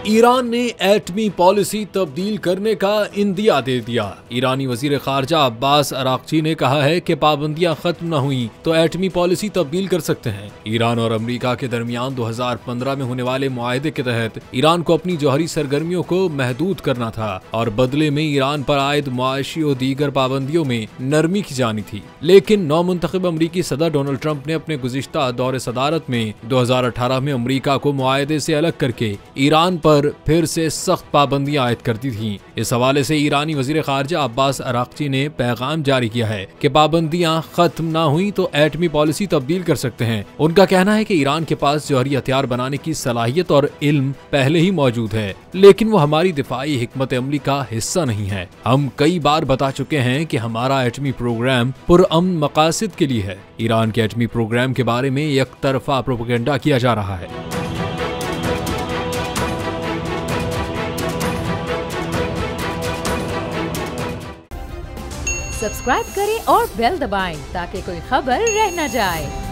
Iran ने एटमी policy तब्दील करने का इंदिया दे दिया। ईरानी वजीर खारजा अब्बास अराक्ची ने कहा है कि पाबंदियां खत्म न हुई तो एटमी पॉलिसी तब्दील कर सकते हैं। ईरान और अमेरिका के दरमियान 2015 में होने वाले मुआहदे के तहत ईरान को अपनी जौहरी सरगर्मियों को महदूद करना था और बदले में ईरान पर आयद मुआशी और दीगर पाबंदियों में नरमी की जानी थी। लेकिन नौमुंतखब अमरीकी सदर डोनाल्ड ट्रंप ने अपने गुज़िश्ता दौरे सदारत में 2018 में अमरीका को मुआहदे से अलग करके ईरान पर फिर से सख्त पाबंदियां आयद कर दी थीं। इस हवाले से ईरानी वजीर खारजा अब्बास अराक्ची ने पैगाम जारी किया है कि पाबंदियां खत्म ना हुई तो एटमी पॉलिसी तब्दील कर सकते हैं। उनका कहना है कि ईरान के पास जौहरी हथियार बनाने की सलाहियत और इल्म पहले ही मौजूद है, लेकिन वो हमारी दिफाई हिकमत अमली का हिस्सा नहीं है। हम कई बार बता चुके हैं कि हमारा एटमी प्रोग्राम पुरअमन मकासद के लिए है। ईरान के एटमी प्रोग्राम के बारे में एक तरफा प्रोपेगेंडा किया जा रहा है। सब्सक्राइब करें और बेल दबाएं ताकि कोई खबर रह न जाए।